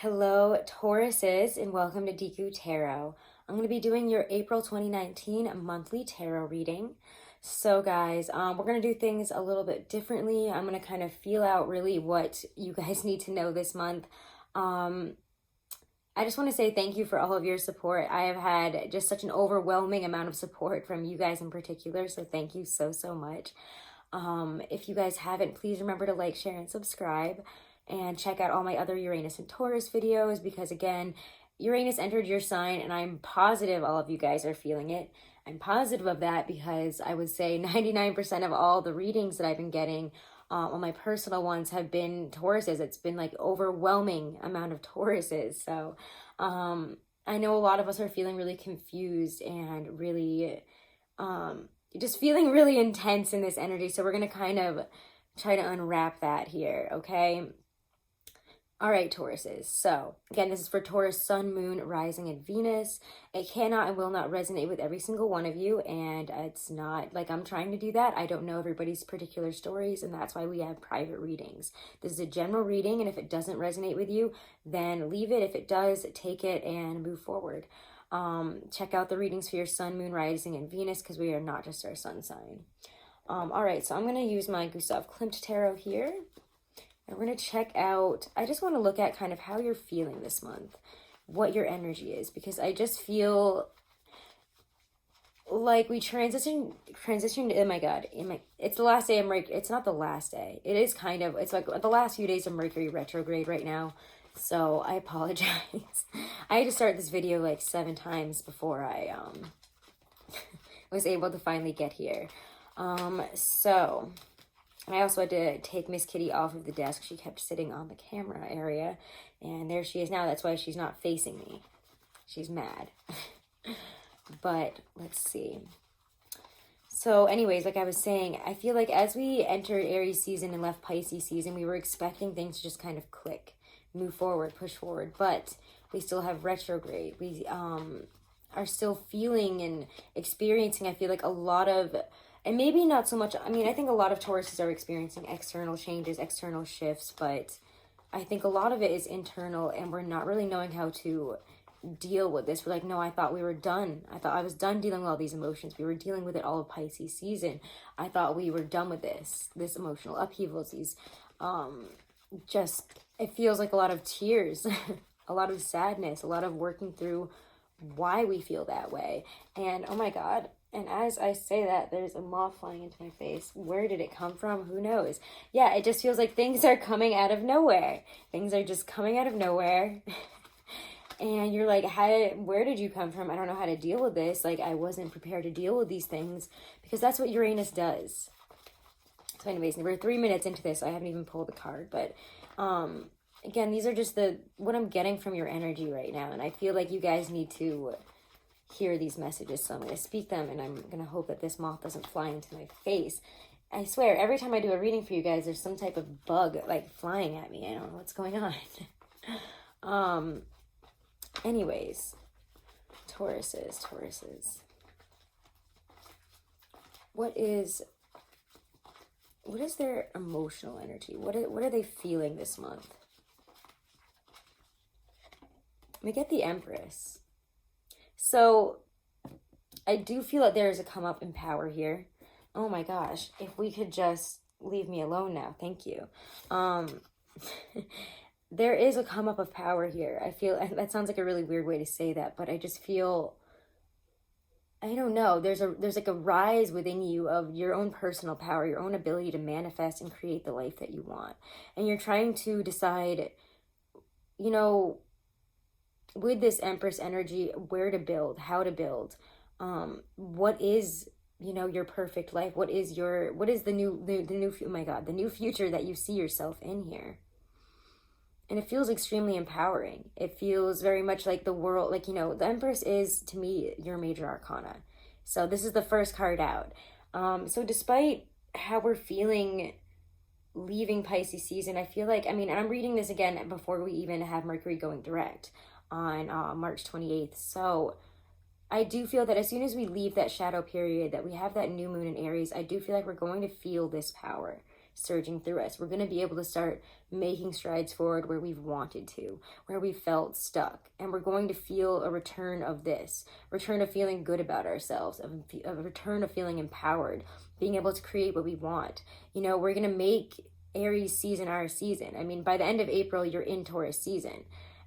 Hello, Tauruses, and welcome to Deku Tarot. I'm going to be doing your April 2019 monthly tarot reading. So, guys, we're going to do things a little bit differently. I'm going to kind of feel out really what you guys need to know this month. I just want to say thank you for all of your support. I have had just such an overwhelming amount of support from you guys in particular, so thank you so much. If you guys haven't, please remember to like, share, and subscribe. And check out all my other Uranus and Taurus videos because, again, Uranus entered your sign and I'm positive all of you guys are feeling it. I'm positive of that because I would say 99% of all the readings that I've been getting on my personal ones have been Tauruses. It's been like overwhelming amount of Tauruses. So I know a lot of us are feeling really confused and really just feeling really intense in this energy. So we're going to kind of try to unwrap that here, okay? All right, Tauruses. So, again, this is for Taurus, Sun, Moon, Rising, and Venus. It cannot and will not resonate with every single one of you, and it's not like I'm trying to do that. I don't know everybody's particular stories, and that's why we have private readings. This is a general reading, and if it doesn't resonate with you, then leave it. If it does, take it and move forward. Check out the readings for your Sun, Moon, Rising, and Venus, because we are not just our sun sign. All right, so I'm going to use my Gustav Klimt Tarot here. And we're going to check out, I just want to look at kind of how you're feeling this month, what your energy is, because I just feel like we transitioned, oh my God, it's the last day of Mercury, it's not the last day, it is kind of, it's like the last few days of Mercury retrograde right now, so I apologize. I had to start this video like 7 times before I was able to finally get here. So I also had to take Miss Kitty off of the desk. She kept sitting on the camera area. And there she is now. That's why she's not facing me. She's mad. But let's see. So anyways, like I was saying, I feel like as we entered Aries season and left Pisces season, we were expecting things to just kind of click, move forward, push forward. But we still have retrograde. We are still feeling and experiencing, I feel like, a lot of... And maybe not so much, I mean, I think a lot of Tauruses are experiencing external changes, external shifts, but I think a lot of it is internal and we're not really knowing how to deal with this. We're like, no, I thought we were done. I thought I was done dealing with all these emotions. We were dealing with it all of Pisces season. I thought we were done with this emotional upheavals, these, it feels like a lot of tears, a lot of sadness, a lot of working through why we feel that way. And oh my God. And as I say that, there's a moth flying into my face. Where did it come from? Who knows? Yeah, it just feels like things are coming out of nowhere. Things are just coming out of nowhere. And you're like, where did you come from? I don't know how to deal with this. Like, I wasn't prepared to deal with these things. Because that's what Uranus does. So anyways, we're 3 minutes into this. I haven't even pulled the card. But again, these are just what I'm getting from your energy right now. And I feel like you guys need to hear these messages, so I'm going to speak them, and I'm going to hope that this moth doesn't fly into my face. I swear, every time I do a reading for you guys, there's some type of bug, like, flying at me. I don't know what's going on. Anyways, Tauruses. What is their emotional energy? What are they feeling this month? We get the Empress. So, I do feel that there is a come up in power here. Oh my gosh, if we could just leave me alone now, thank you. There is a come up of power here. I feel, that sounds like a really weird way to say that, but I just feel, I don't know, there's like a rise within you of your own personal power, your own ability to manifest and create the life that you want. And you're trying to decide, you know, with this Empress energy, where to build, how to build, what is, you know, your perfect life, what is the new oh my God, the new future that you see yourself in here. And it feels extremely empowering. It feels very much like the world, like, you know, the Empress is, to me, your major arcana. So this is the first card out. So despite how we're feeling leaving Pisces season, I feel like, I mean, I'm reading this again before we even have Mercury going direct on March 28th. So I do feel that as soon as we leave that shadow period, that we have that new moon in Aries, I do feel like we're going to feel this power. surging through us. We're going to be able to start making strides forward where we've wanted to, where we felt stuck. And we're going to feel a return of this, return of feeling good about ourselves, a return of feeling empowered, being able to create what we want. You know, we're going to make Aries season our season. I mean, by the end of April, you're in Taurus season.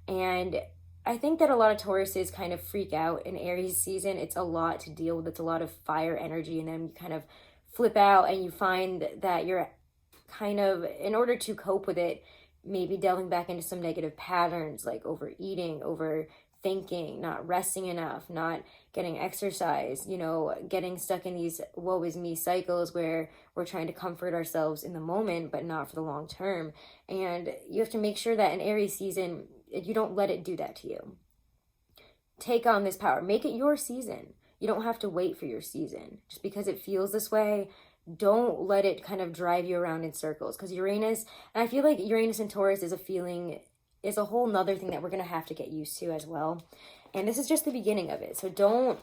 And I think that a lot of Tauruses kind of freak out in Aries season. It's a lot to deal with. It's a lot of fire energy, and then you kind of flip out and you find that you're kind of, in order to cope with it, maybe delving back into some negative patterns like overeating, overthinking, not resting enough, not getting exercise, you know, getting stuck in these woe is me cycles where we're trying to comfort ourselves in the moment, but not for the long term. And you have to make sure that in Aries season, you don't let it do that to you. Take on this power. Make it your season. You don't have to wait for your season. Just because it feels this way, don't let it kind of drive you around in circles. Because Uranus, and I feel like Uranus and Taurus is a whole nother thing that we're going to have to get used to as well. And this is just the beginning of it. So don't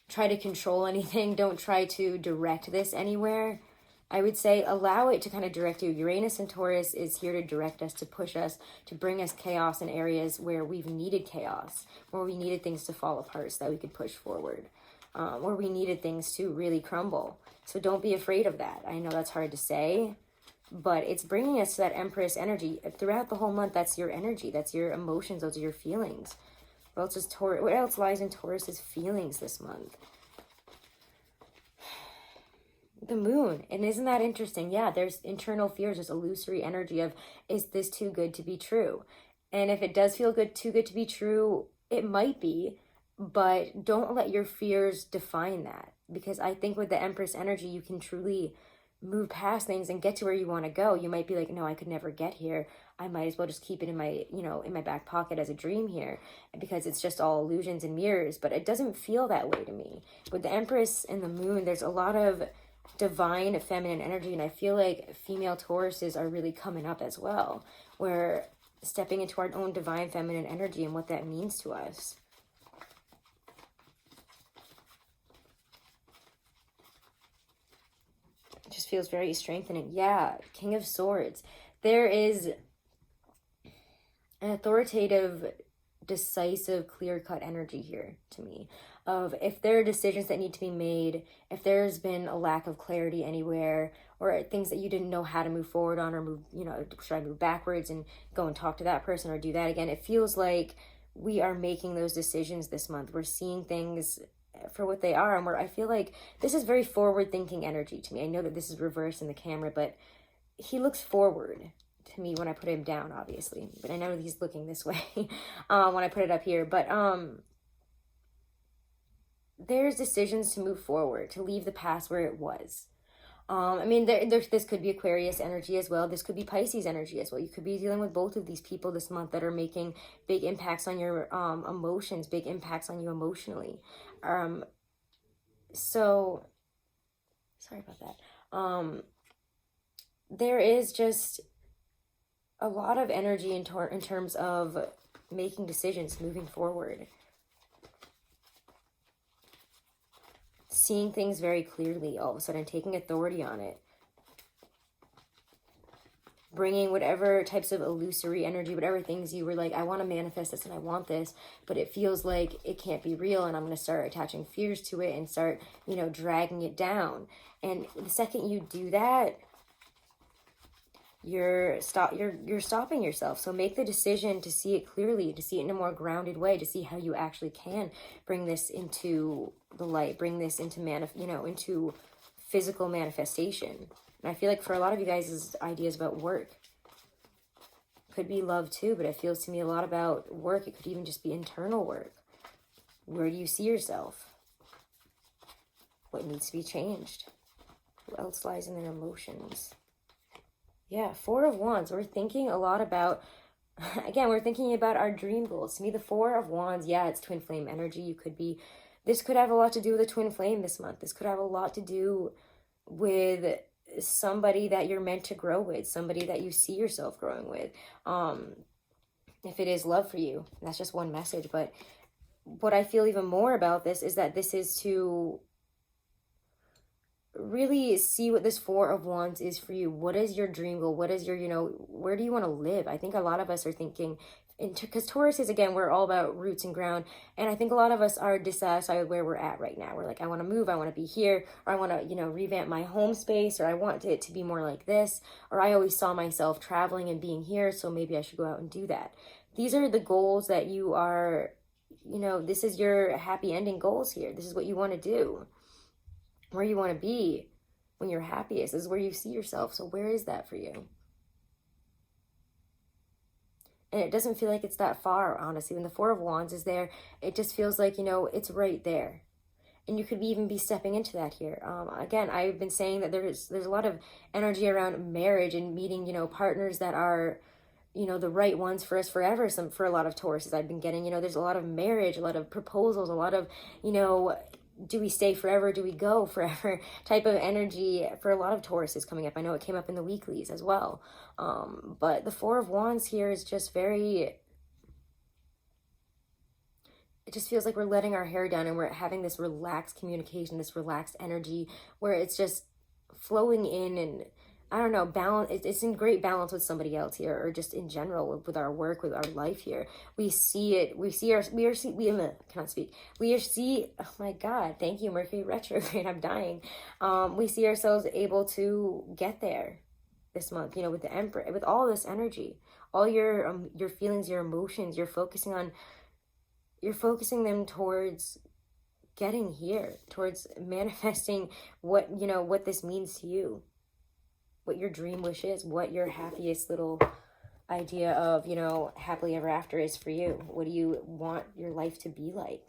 try to control anything. Don't try to direct this anywhere. I would say allow it to kind of direct you. Uranus and Taurus is here to direct us, to push us, to bring us chaos in areas where we've needed chaos, where we needed things to fall apart so that we could push forward, where we needed things to really crumble. So don't be afraid of that. I know that's hard to say, but it's bringing us to that Empress energy. Throughout the whole month, that's your energy. That's your emotions. Those are your feelings. What else lies in Taurus's feelings this month? The moon. And isn't that interesting? Yeah, there's internal fears. There's illusory energy of, is this too good to be true? And if it does feel too good to be true, it might be, but don't let your fears define that. Because I think with the Empress energy, you can truly move past things and get to where you want to go. You might be like, no, I could never get here. I might as well just keep it in my, in my back pocket as a dream here, because it's just all illusions and mirrors. But it doesn't feel that way to me. With the Empress and the moon, there's a lot of divine feminine energy, and I feel like female Tauruses are really coming up as well. We're stepping into our own divine feminine energy and what that means to us. It just feels very strengthening. Yeah, King of Swords. There is an authoritative, decisive, clear-cut energy here to me. Of if there are decisions that need to be made, if there's been a lack of clarity anywhere, or things that you didn't know how to move forward on, or move, should I move backwards and go and talk to that person or do that again? It feels like we are making those decisions this month. We're seeing things for what they are, and I feel like this is very forward-thinking energy to me. I know that this is reversed in the camera, but he looks forward to me when I put him down, obviously. But I know he's looking this way when I put it up here. But there's decisions to move forward, to leave the past where it was. I mean, this could be Aquarius energy as well. This could be Pisces energy as well. You could be dealing with both of these people this month that are making big impacts on your emotions, big impacts on you emotionally. So, sorry about that. There is just a lot of energy in terms of making decisions, moving forward. Seeing things very clearly all of a sudden, taking authority on it. Bringing whatever types of illusory energy, whatever things you were like, I want to manifest this and I want this, but it feels like it can't be real, and I'm going to start attaching fears to it and start, dragging it down. And the second you do that, you're stopping yourself. So make the decision to see it clearly, to see it in a more grounded way, to see how you actually can bring this into the light, bring this into into physical manifestation. And I feel like for a lot of you guys' ideas about work could be love too, but it feels to me a lot about work. It could even just be internal work. Where do you see yourself? What needs to be changed? Who else lies in their emotions? Yeah, Four of Wands. We're thinking a lot about, again, we're thinking about our dream goals. To me, the Four of Wands, yeah, it's twin flame energy. This could have a lot to do with a twin flame this month. This could have a lot to do with somebody that you're meant to grow with, somebody that you see yourself growing with. If it is love for you, that's just one message. But what I feel even more about this is that this is to really see what this Four of Wands is for you. What is your dream goal? What is your, where do you want to live? I think a lot of us are thinking, because Taurus is, again, we're all about roots and ground. And I think a lot of us are dissatisfied with where we're at right now. We're like, I want to move, I want to be here, or I want to, revamp my home space, or I want it to be more like this, or I always saw myself traveling and being here, so maybe I should go out and do that. These are the goals that you are, this is your happy ending goals here. This is what you want to do, where you want to be when you're happiest. This is where you see yourself. So where is that for you? And it doesn't feel like it's that far, honestly. When the Four of Wands is there, it just feels like, it's right there. And you could even be stepping into that here. Again, I've been saying that there's a lot of energy around marriage and meeting, partners that are, the right ones for us forever. For a lot of Tauruses I've been getting, there's a lot of marriage, a lot of proposals, a lot of, do we stay forever? Do we go forever? Type of energy for a lot of Tauruses coming up. I know it came up in the weeklies as well. But the Four of Wands here is just it just feels like we're letting our hair down and we're having this relaxed communication, this relaxed energy where it's just flowing in, and I don't know, balance. It's in great balance with somebody else here, or just in general with our work, with our life here. We see it. We see. Oh my God, thank you, Mercury retrograde. I'm dying. We see ourselves able to get there this month. With the Emperor, with all this energy, all your feelings, your emotions. You're focusing them towards getting here, towards manifesting what this means to you. What your dream wish is, what your happiest little idea of, happily ever after is for you. What do you want your life to be like?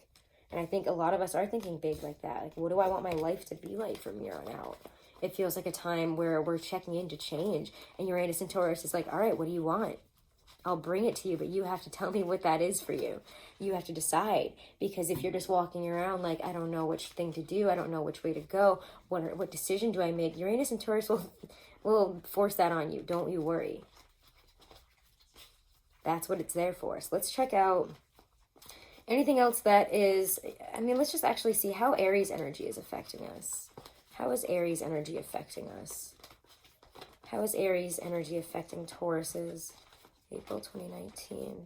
And I think a lot of us are thinking big like that. Like, what do I want my life to be like from here on out? It feels like a time where we're checking in to change. And Uranus and Taurus is like, all right, what do you want? I'll bring it to you, but you have to tell me what that is for you. You have to decide, because if you're just walking around like, I don't know which thing to do, I don't know which way to go, what decision do I make? Uranus and Taurus will force that on you. Don't you worry. That's what it's there for. So let's check out anything else that is, let's just actually see how Aries energy is affecting us. How is Aries energy affecting us? How is Aries energy affecting Tauruses? April 2019.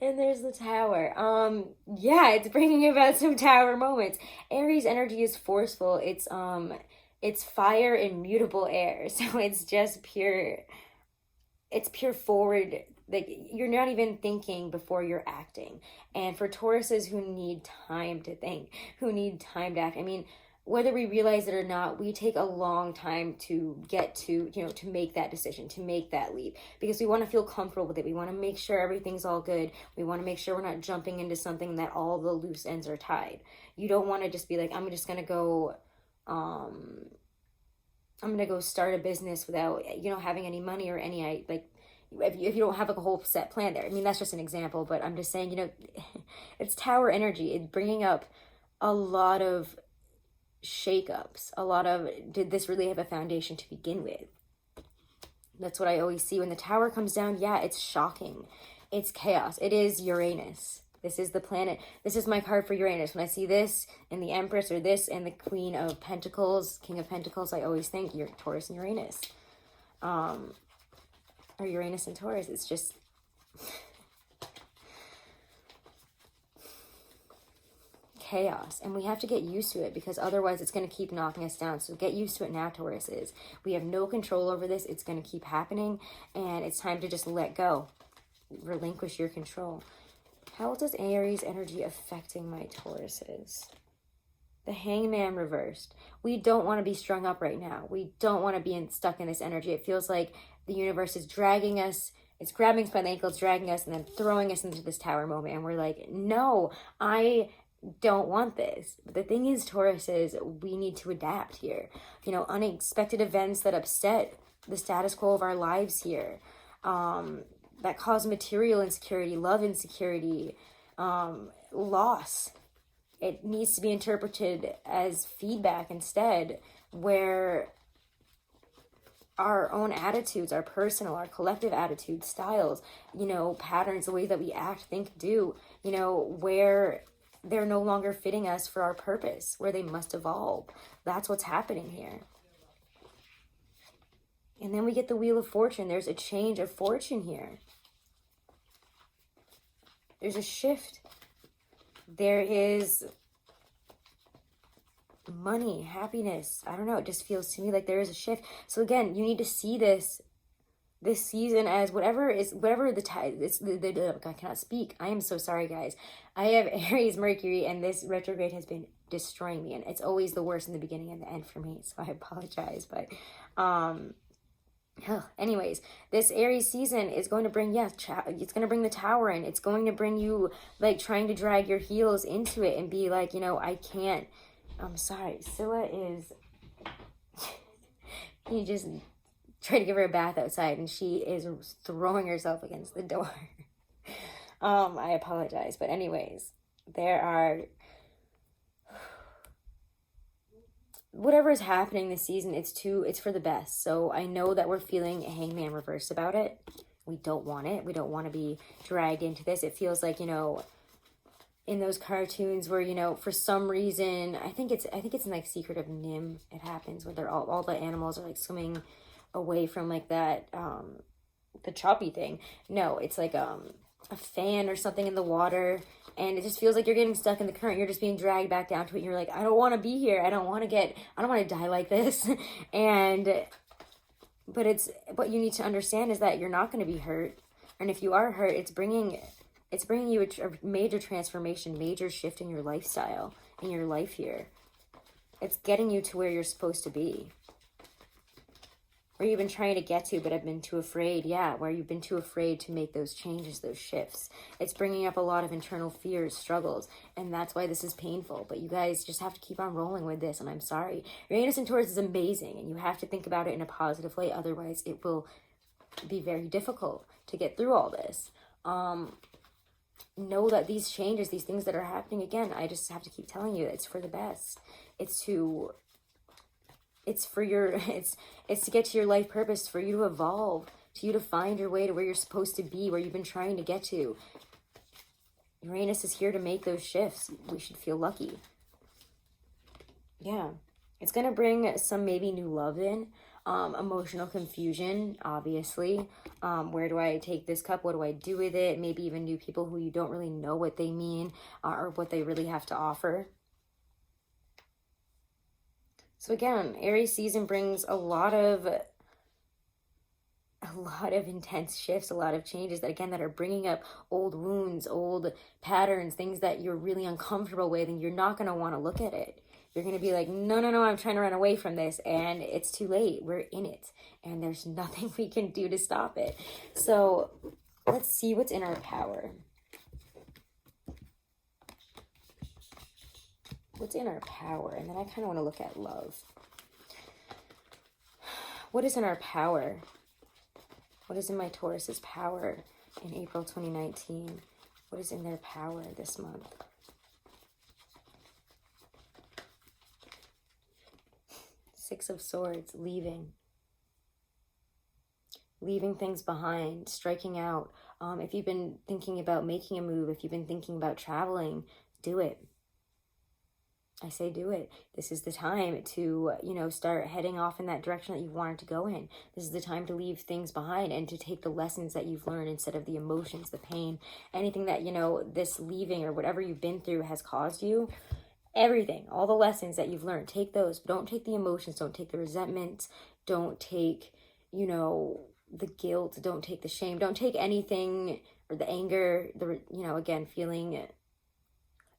And there's the Tower. Yeah, it's bringing about some Tower moments. Aries energy is forceful. It's fire in mutable air. So it's just pure forward. Like, you're not even thinking before you're acting. And for Tauruses who need time to think, who need time to act, whether we realize it or not, we take a long time to get to, to make that decision, to make that leap, because we want to feel comfortable with it. We want to make sure everything's all good. We want to make sure we're not jumping into something that all the loose ends are tied. You don't want to just be like, I'm just going to go, start a business without, having any money or any, if you don't have a whole set plan there. That's just an example, but I'm just saying, it's Tower energy. It's bringing up a lot of shakeups, a lot of, did this really have a foundation to begin with? That's what I always see when the Tower comes down. Yeah, it's shocking. It's chaos. It is Uranus. This is the planet. This is my card for Uranus. When I see this and the Empress, or this and the Queen of Pentacles, King of Pentacles, I always think you're Taurus and Uranus. Or Uranus and Taurus. It's just chaos, and we have to get used to it, because otherwise it's going to keep knocking us down. So get used to it now, Tauruses. We have no control over this. It's going to keep happening, and it's time to just let go, relinquish your control. How does Aries energy affecting my Tauruses? The Hangman reversed. We don't want to be strung up right now. We don't want to be stuck in this energy. It feels like the universe is dragging us. It's grabbing us by the ankles, dragging us, and then throwing us into this Tower moment. And we're like, no, I don't want this. But the thing is, Taurus, is we need to adapt here. Unexpected events that upset the status quo of our lives here, that cause material insecurity, love insecurity, loss. It needs to be interpreted as feedback instead, where our own attitudes, our personal, our collective attitudes, styles, patterns, the way that we act, think, do, where they're no longer fitting us for our purpose, where they must evolve. That's what's happening here. And then we get the Wheel of Fortune. There's a change of fortune here. There's a shift. There is money, happiness. I don't know. It just feels to me like there is a shift. So again, you need to see this season as whatever the tide. I cannot speak. I am so sorry, guys. I have Aries Mercury, and this retrograde has been destroying me, and it's always the worst in the beginning and the end for me. So I apologize, but anyways, this Aries season is going to bring, it's going to bring the Tower in. It's going to bring you, like, trying to drag your heels into it and be like, I can't. I'm sorry. Scylla is, you just try to give her a bath outside, and she is throwing herself against the door. I apologize. But anyways, there are, whatever is happening this season, it's for the best. So I know that we're feeling a Hangman reverse about it. We don't want it. We don't want to be dragged into this. It feels like, in those cartoons where, for some reason, I think it's in like Secret of Nim, it happens where they're all the animals are like swimming away from like that, the choppy thing. No, it's like a fan or something in the water, and it just feels like you're getting stuck in the current. You're just being dragged back down to it. And you're like, I don't want to be here. I don't want to die like this. But what you need to understand is that you're not going to be hurt. And if you are hurt, it's bringing you a major transformation, major shift in your lifestyle, in your life here. It's getting you to where you're supposed to be. Where you've been trying to get to, but have been too afraid. Yeah, where you've been too afraid to make those changes, those shifts. It's bringing up a lot of internal fears, struggles, and that's why this is painful. But you guys just have to keep on rolling with this, and I'm sorry. Uranus and Taurus is amazing, and you have to think about it in a positive way. Otherwise, it will be very difficult to get through all this. Know that these changes, these things that are happening, again, I just have to keep telling you, it's for the best. It's to get to your life purpose, for you to evolve, to you to find your way to where you're supposed to be, where you've been trying to get to. Uranus is here to make those shifts. We should feel lucky. Yeah. It's going to bring some maybe new love in, emotional confusion, obviously. Where do I take this cup? What do I do with it? Maybe even new people who you don't really know what they mean or what they really have to offer. So again, Aries season brings a lot of intense shifts, a lot of changes that are bringing up old wounds, old patterns, things that you're really uncomfortable with, and you're not going to want to look at it. You're going to be like, no, I'm trying to run away from this, and it's too late. We're in it, and there's nothing we can do to stop it. So let's see what's in our power. What's in our power? And then I kind of want to look at love. What is in our power? What is in my Taurus's power in April 2019? What is in their power this month? Six of Swords, leaving things behind, striking out. If you've been thinking about making a move, if you've been thinking about traveling, do it. I say do it. This is the time to, start heading off in that direction that you wanted to go in. This is the time to leave things behind and to take the lessons that you've learned instead of the emotions, the pain, anything that, this leaving or whatever you've been through has caused you. Everything, all the lessons that you've learned, take those. Don't take the emotions. Don't take the resentment. Don't take, the guilt. Don't take the shame. Don't take anything, or the anger, feeling it.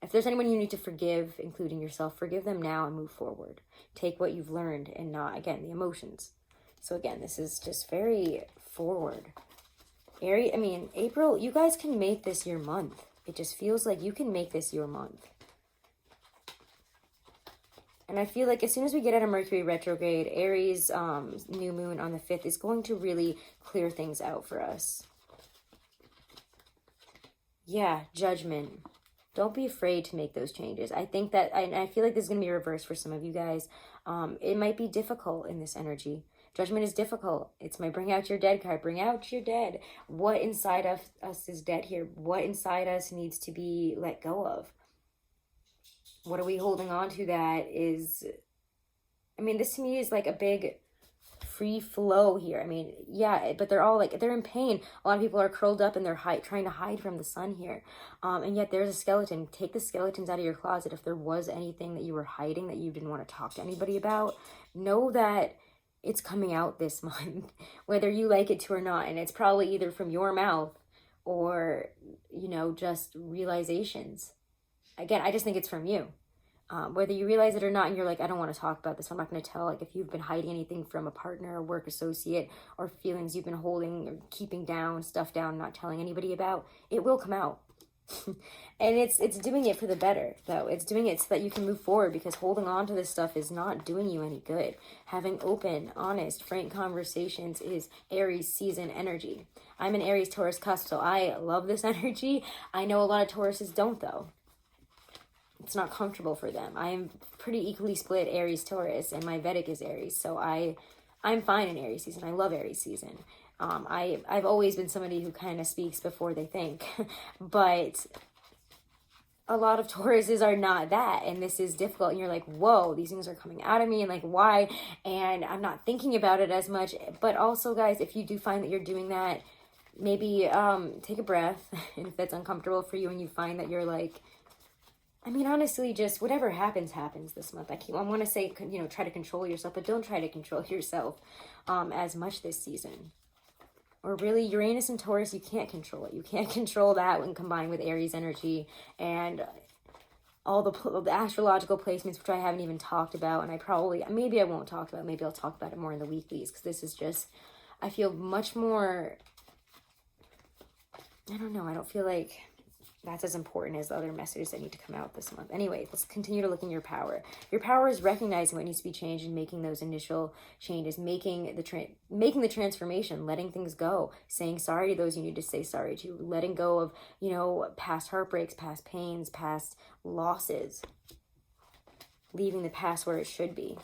If there's anyone you need to forgive, including yourself, forgive them now and move forward. Take what you've learned and not, again, the emotions. So again, this is just very forward. April, you guys can make this your month. It just feels like you can make this your month. And I feel like as soon as we get out of Mercury retrograde, Aries new moon on the 5th is going to really clear things out for us. Yeah, judgment. Don't be afraid to make those changes. I think that, I feel like this is going to be reversed for some of you guys. It might be difficult in this energy. Judgment is difficult. It's my bring out your dead card. Bring out your dead. What inside of us is dead here? What inside us needs to be let go of? What are we holding on to that is, I mean, this to me is like a big free flow here. I mean, yeah, but they're all like, they're in pain. A lot of people are curled up and they're trying to hide from the sun here. And yet there's a skeleton. Take the skeletons out of your closet. If there was anything that you were hiding that you didn't want to talk to anybody about, know that it's coming out this month, whether you like it to or not. And it's probably either from your mouth or, you know, just realizations. Again, I just think it's from you. Whether you realize it or not, and you're like, I don't want to talk about this, I'm not going to tell. Like, if you've been hiding anything from a partner, a work associate, or feelings you've been holding or keeping down, stuff down, not telling anybody about, it will come out. And it's doing it for the better, though. It's doing it so that you can move forward, because holding on to this stuff is not doing you any good. Having open, honest, frank conversations is Aries season energy. I'm an Aries Taurus cusp, so I love this energy. I know a lot of Tauruses don't, though. It's not comfortable for them. I am pretty equally split Aries Taurus, and my Vedic is Aries, so I'm fine in Aries season. I love Aries season. I've always been somebody who kind of speaks before they think, but a lot of Tauruses are not that, and this is difficult, and you're like, whoa, these things are coming out of me, and like, why? And I'm not thinking about it as much. But also, guys, if you do find that you're doing that, maybe take a breath, and if that's uncomfortable for you and you find that you're like, I mean, honestly, just whatever happens this month. I want to say, you know, try to control yourself, but don't try to control yourself as much this season. Or really, Uranus and Taurus, you can't control it. You can't control that when combined with Aries energy and all the astrological placements, which I haven't even talked about. And maybe I won't talk about it. Maybe I'll talk about it more in the weeklies, because this is just, I feel much more, I don't know, I don't feel like that's as important as the other messages that need to come out this month. Anyway, let's continue to look in your power. Your power is recognizing what needs to be changed and making those initial changes, making the transformation, letting things go, saying sorry to those you need to say sorry to, letting go of, you know, past heartbreaks, past pains, past losses, leaving the past where it should be.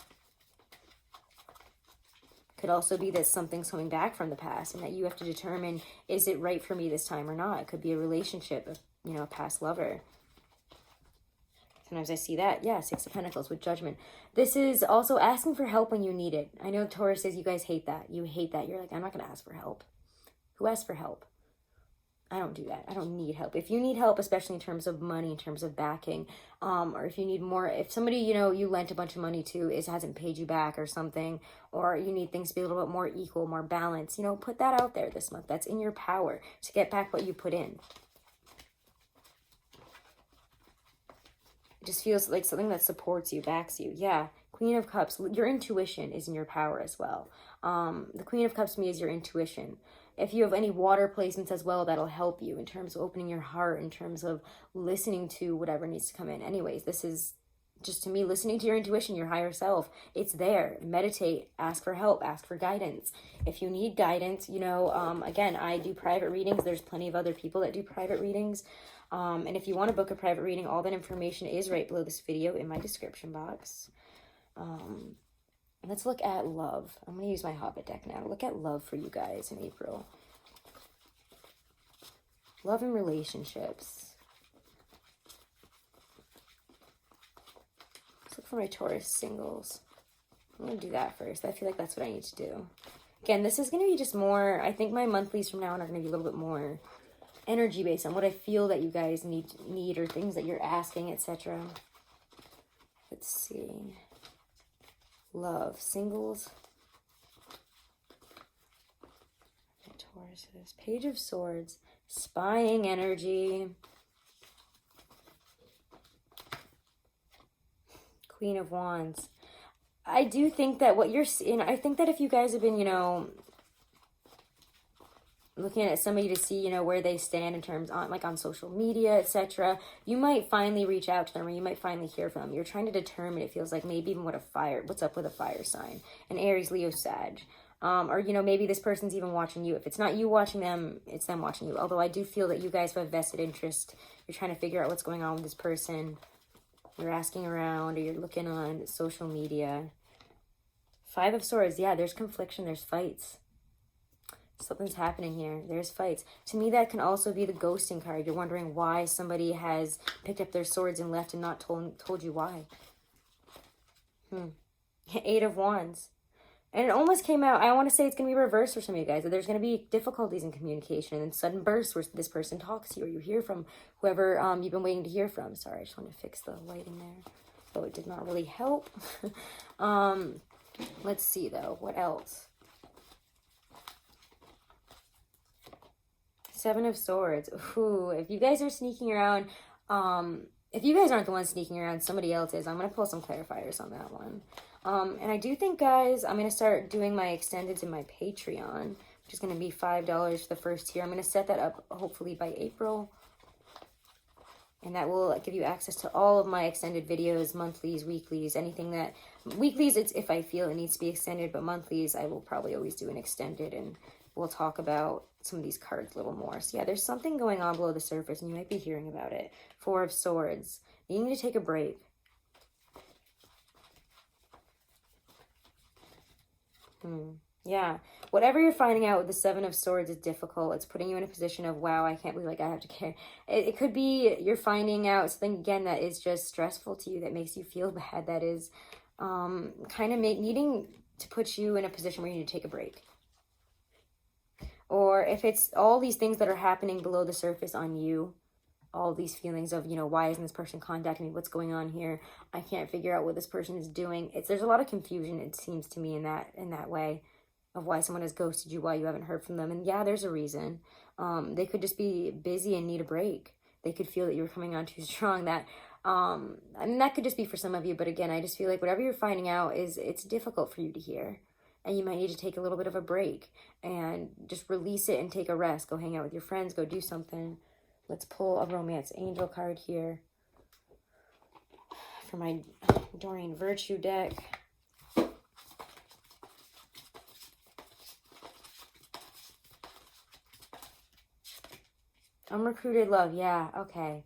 Could also be that something's coming back from the past and that you have to determine, is it right for me this time or not? It could be a relationship, you know, a past lover. Sometimes I see that. Yeah, Six of Pentacles with Judgment. This is also asking for help when you need it. I know Taurus says you guys hate that. You hate that. You're like, I'm not going to ask for help. Who asks for help? I don't do that. I don't need help. If you need help, especially in terms of money, in terms of backing, or if you need more, if somebody, you know, you lent a bunch of money to hasn't paid you back or something, or you need things to be a little bit more equal, more balanced, you know, put that out there this month. That's in your power to get back what you put in. It just feels like something that supports you, backs you. Yeah. Queen of Cups, your intuition is in your power as well. The Queen of Cups to me is your intuition. If you have any water placements as well, that'll help you in terms of opening your heart, in terms of listening to whatever needs to come in. Anyways, this is just, to me, listening to your intuition, your higher self. It's there. Meditate, ask for help, ask for guidance. If you need guidance, you know, again, I do private readings. There's plenty of other people that do private readings. And if you want to book a private reading, all that information is right below this video in my description box. Let's look at love. I'm going to use my Hobbit deck now. Look at love for you guys in April. Love and relationships. Let's look for my Taurus singles. I'm going to do that first. I feel like that's what I need to do. Again, this is going to be just more, I think my monthlies from now on are going to be a little bit more energy based on what I feel that you guys need or things that you're asking, etc. Let's see. Love, singles, Tauruses, Page of Swords, spying energy, Queen of Wands. I do think that what you're seeing, I think that if you guys have been, you know, looking at somebody to see, you know, where they stand in terms on, like, on social media, etc., you might finally reach out to them, or you might finally hear from them. You're trying to determine, it feels like, maybe even what's up with a fire sign, an Aries, Leo, Sag, or, you know, maybe this person's even watching you. If it's not you watching them, it's them watching you. Although I do feel that you guys have a vested interest. You're trying to figure out what's going on with this person. You're asking around, or you're looking on social media. Five of Swords, yeah, there's confliction, there's fights. Something's happening here. There's fights. To me, that can also be the ghosting card. You're wondering why somebody has picked up their swords and left and not told you why. 8 of Wands. And it almost came out, I want to say it's going to be reversed for some of you guys. That there's going to be difficulties in communication and sudden bursts where this person talks to you or you hear from whoever you've been waiting to hear from. Sorry, I just want to fix the lighting there. Though it did not really help. Let's see, though. What else? 7 of Swords. Ooh, if you guys are sneaking around, if you guys aren't the ones sneaking around, somebody else is. I'm going to pull some clarifiers on that one. And I do think, guys, I'm going to start doing my extendeds in my Patreon, which is going to be $5 for the first tier. I'm going to set that up hopefully by April. And that will give you access to all of my extended videos, monthlies, weeklies, anything that... Weeklies, it's if I feel it needs to be extended, but monthlies, I will probably always do an extended, and we'll talk about some of these cards a little more. So yeah, there's something going on below the surface, and you might be hearing about it. 4 of Swords. You need to take a break. Yeah, whatever you're finding out with the 7 of Swords is difficult. It's putting you in a position of, wow, I can't believe like I have to care. It could be you're finding out something, again, that is just stressful to you, that makes you feel bad, that is kind of needing to put you in a position where you need to take a break. Or if it's all these things that are happening below the surface on you, all these feelings of, you know, why isn't this person contacting me? What's going on here? I can't figure out what this person is doing. There's a lot of confusion, it seems to me, in that way, of why someone has ghosted you, why you haven't heard from them. And yeah, there's a reason. They could just be busy and need a break. They could feel that you're coming on too strong. That I mean, that could just be for some of you. But again, I just feel like whatever you're finding out it's difficult for you to hear. And you might need to take a little bit of a break and just release it and take a rest. Go hang out with your friends. Go do something. Let's pull a romance angel card here for my Doreen Virtue deck. Unrecruited love. Yeah, okay.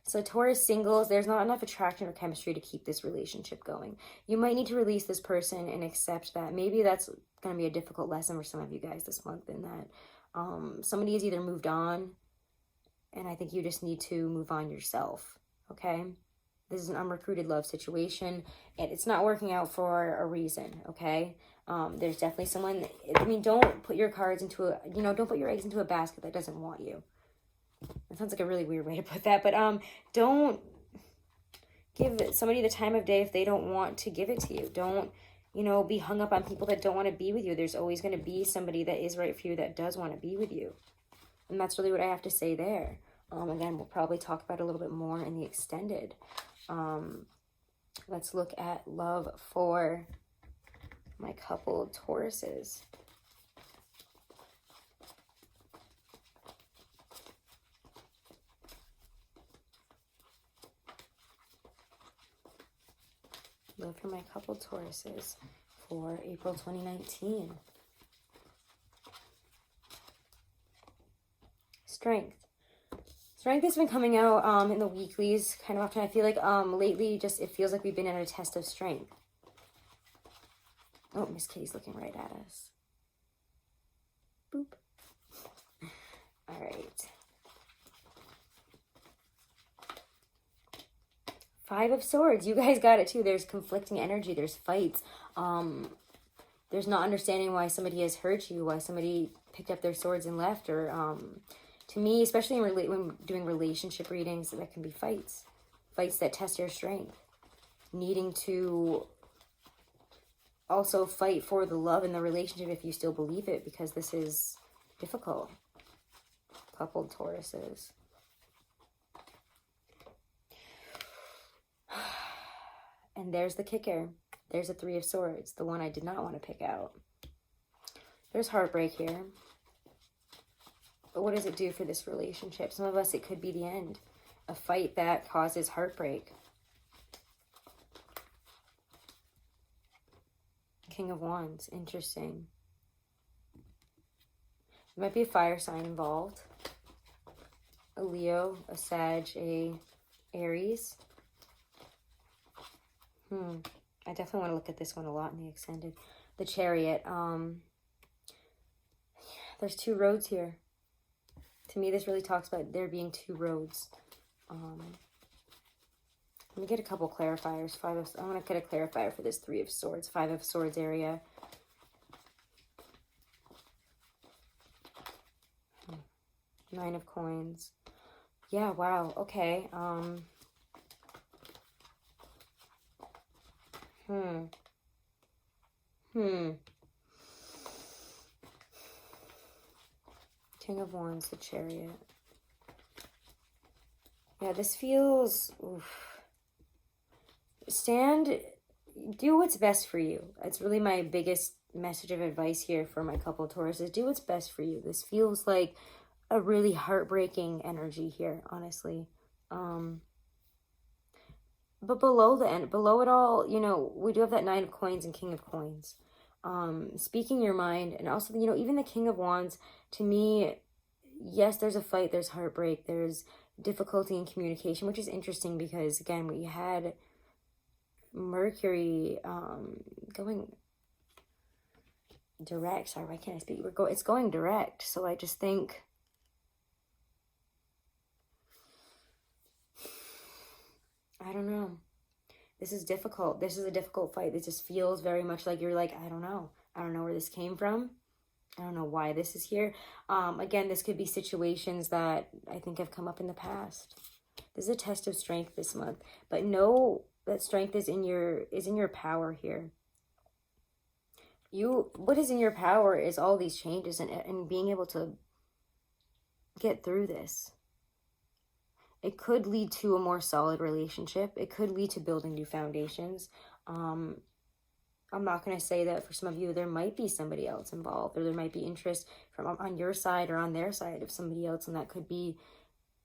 So Taurus singles, there's not enough attraction or chemistry to keep this relationship going. You might need to release this person and accept that. Maybe that's going to be a difficult lesson for some of you guys this month, in that somebody has either moved on, and I think you just need to move on yourself, okay? This is an unrecruited love situation, and it's not working out for a reason, okay? There's definitely someone, I mean, don't put your cards into a, don't put your eggs into a basket that doesn't want you. That sounds like a really weird way to put that, but don't give somebody the time of day if they don't want to give it to you. Don't, be hung up on people that don't want to be with you. There's always going to be somebody that is right for you that does want to be with you. And that's really what I have to say there. Again, we'll probably talk about it a little bit more in the extended. Let's look at love for my couple Tauruses. Love for my couple Tauruses for April 2019. Strength. Strength has been coming out in the weeklies kind of often. I feel like lately it feels like we've been in a test of strength. Oh, Miss Kitty's looking right at us. Boop. All right. 5 of Swords. You guys got it too. There's conflicting energy. There's fights. There's not understanding why somebody has hurt you, why somebody picked up their swords and left, or to me, especially when doing relationship readings, that can be fights. Fights that test your strength. Needing to also fight for the love in the relationship if you still believe it, because this is difficult. Coupled Tauruses. And there's the kicker. There's a 3 of Swords, the one I did not want to pick out. There's heartbreak here. But what does it do for this relationship? Some of us, it could be the end. A fight that causes heartbreak. King of Wands. Interesting. There might be a fire sign involved. A Leo, a Sag, a Aries. I definitely want to look at this one a lot in the extended. The Chariot. There's two roads here. To me, this really talks about there being two roads. Let me get a couple clarifiers. I want to get a clarifier for this Three of Swords, Five of Swords area. Nine of Coins. Yeah, wow. Okay. King of Wands, the Chariot. Yeah, this feels... Oof. Do what's best for you. It's really my biggest message of advice here for my couple Tauruses. Do what's best for you. This feels like a really heartbreaking energy here, honestly. But below it all, you know, we do have that Nine of Coins and King of Coins. Speaking your mind, and also, you know, even the King of Wands, to me, yes, there's a fight, there's heartbreak, there's difficulty in communication, which is interesting because, again, we had Mercury going direct. Sorry, why can't I speak? It's going direct, so I just think... I don't know. This is difficult. This is a difficult fight. It just feels very much like you're like, I don't know. I don't know where this came from. I don't know why this is here. Again, this could be situations that I think have come up in the past. This is a test of strength this month. But know that strength is in your power here. What is in your power is all these changes and being able to get through this. It could lead to a more solid relationship. It could lead to building new foundations. I'm not going to say that for some of you, there might be somebody else involved, or there might be interest from on your side or on their side of somebody else. And that could be,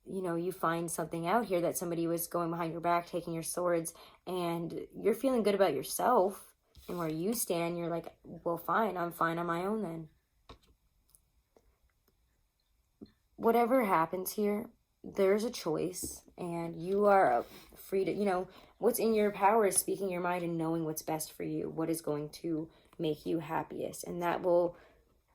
you know, you find something out here that somebody was going behind your back, taking your swords, and you're feeling good about yourself and where you stand. You're like, well, fine. I'm fine on my own then. Whatever happens here, there's a choice, and you are free to, you know, what's in your power is speaking your mind and knowing what's best for you, what is going to make you happiest. And that will,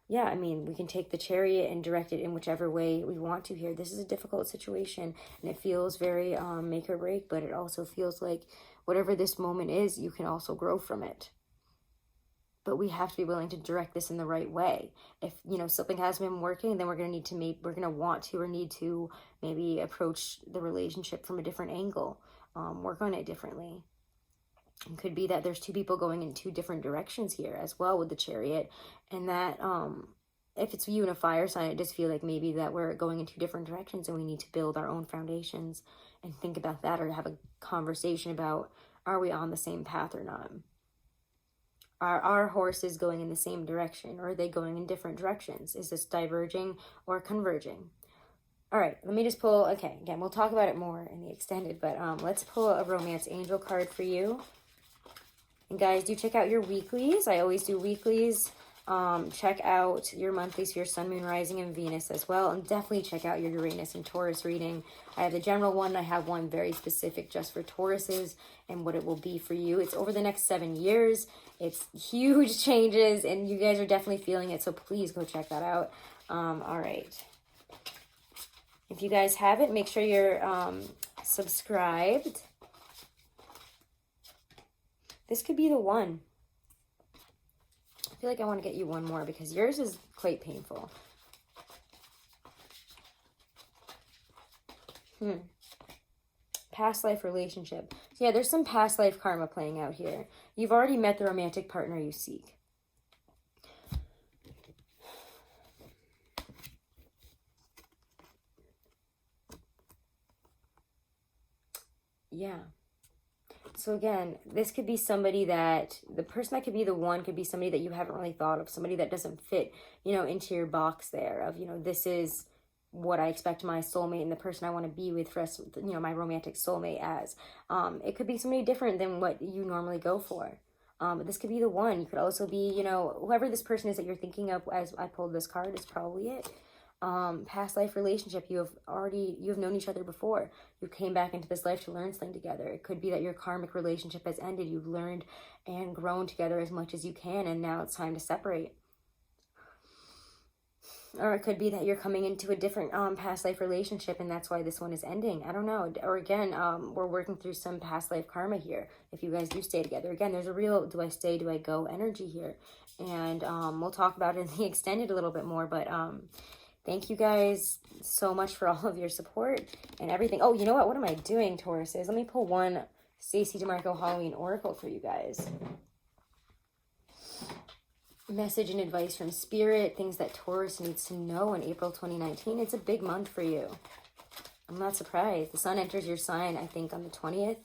yeah, I mean, we can take the Chariot and direct it in whichever way we want to here. This is a difficult situation, and it feels very make or break, but it also feels like whatever this moment is, you can also grow from it. But we have to be willing to direct this in the right way. If, you know, something hasn't been working, then we're going to want to or need to maybe approach the relationship from a different angle, work on it differently. It could be that there's two people going in two different directions here as well with the Chariot, and that if it's you and a fire sign, I just feel like maybe that we're going in two different directions and we need to build our own foundations and think about that, or have a conversation about, are we on the same path or not? Are our horses going in the same direction, or are they going in different directions? Is this diverging or converging? All right, let me just pull, okay, again, we'll talk about it more in the extended, but let's pull a romance angel card for you. And guys, do check out your weeklies. I always do weeklies. Check out your monthlies for your sun, moon, rising, and Venus as well. And definitely check out your Uranus and Taurus reading. I have the general one. I have one very specific just for Tauruses and what it will be for you. It's over the next 7 years. It's huge changes, and you guys are definitely feeling it. So please go check that out. All right. If you guys haven't, make sure you're subscribed. This could be the one. I feel like I want to get you one more because yours is quite painful. Past life relationship. Yeah, there's some past life karma playing out here. You've already met the romantic partner you seek. Yeah. So again, this could be somebody that, the person that could be the one could be somebody that you haven't really thought of, somebody that doesn't fit, you know, into your box there of, you know, this is what I expect my soulmate and the person I want to be with for us, you know, my romantic soulmate as. It could be somebody different than what you normally go for. But this could be the one. You could also be, you know, whoever this person is that you're thinking of as I pulled this card is probably it. Past life relationship, you have known each other before. You came back into this life to learn something together. It could be that your karmic relationship has ended. You've learned and grown together as much as you can, and now it's time to separate. Or it could be that you're coming into a different past life relationship, and that's why this one is ending. I don't know. Or again, we're working through some past life karma here. If you guys do stay together, again, there's a real do I stay, do I go energy here. And we'll talk about it in the extended a little bit more. But thank you guys so much for all of your support and everything. Oh, you know what? What am I doing, Tauruses? Let me pull one Stacey DeMarco Halloween Oracle for you guys. Message and advice from Spirit, things that Taurus needs to know in April 2019. It's a big month for you. I'm not surprised. The sun enters your sign, I think, on the 20th.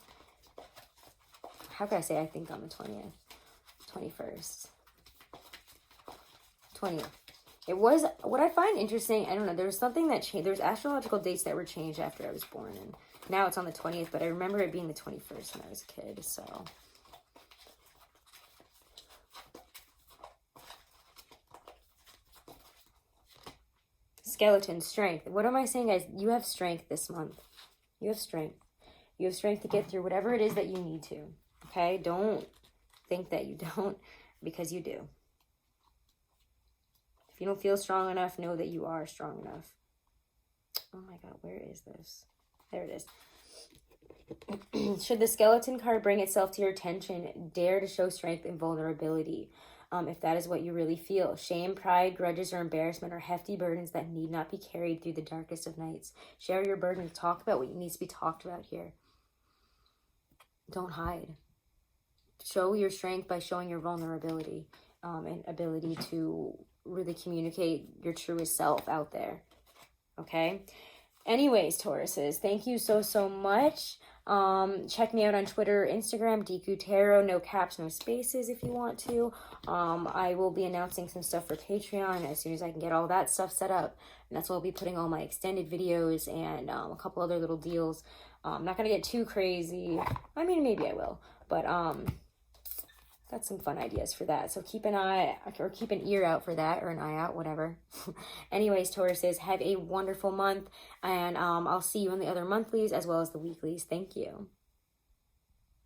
How can I say I think on the 20th? 21st. 20th. It was, what I find interesting, I don't know, there's something that changed. There's astrological dates that were changed after I was born, and now it's on the 20th, but I remember it being the 21st when I was a kid, so... Skeleton, strength. What am I saying, guys? You have strength this month. You have strength. You have strength to get through whatever it is that you need to. Okay? Don't think that you don't, because you do. If you don't feel strong enough, know that you are strong enough. Oh my God, where is this? There it is. Should the skeleton card bring itself to your attention, dare to show strength and vulnerability. If that is what you really feel. Shame, pride, grudges, or embarrassment are hefty burdens that need not be carried through the darkest of nights. Share your burdens. Talk about what needs to be talked about here. Don't hide. Show your strength by showing your vulnerability and ability to really communicate your truest self out there. Okay? Anyways, Tauruses, thank you so much. Check me out on Twitter, Instagram, Deku Tarot, no caps, no spaces if you want to. I will be announcing some stuff for Patreon as soon as I can get all that stuff set up. And that's where I'll be putting all my extended videos and a couple other little deals. I'm not going to get too crazy. I mean, maybe I will. But got some fun ideas for that. So keep an eye or keep an ear out for that, or an eye out, whatever. Anyways, Tauruses, have a wonderful month. And I'll see you in the other monthlies as well as the weeklies. Thank you.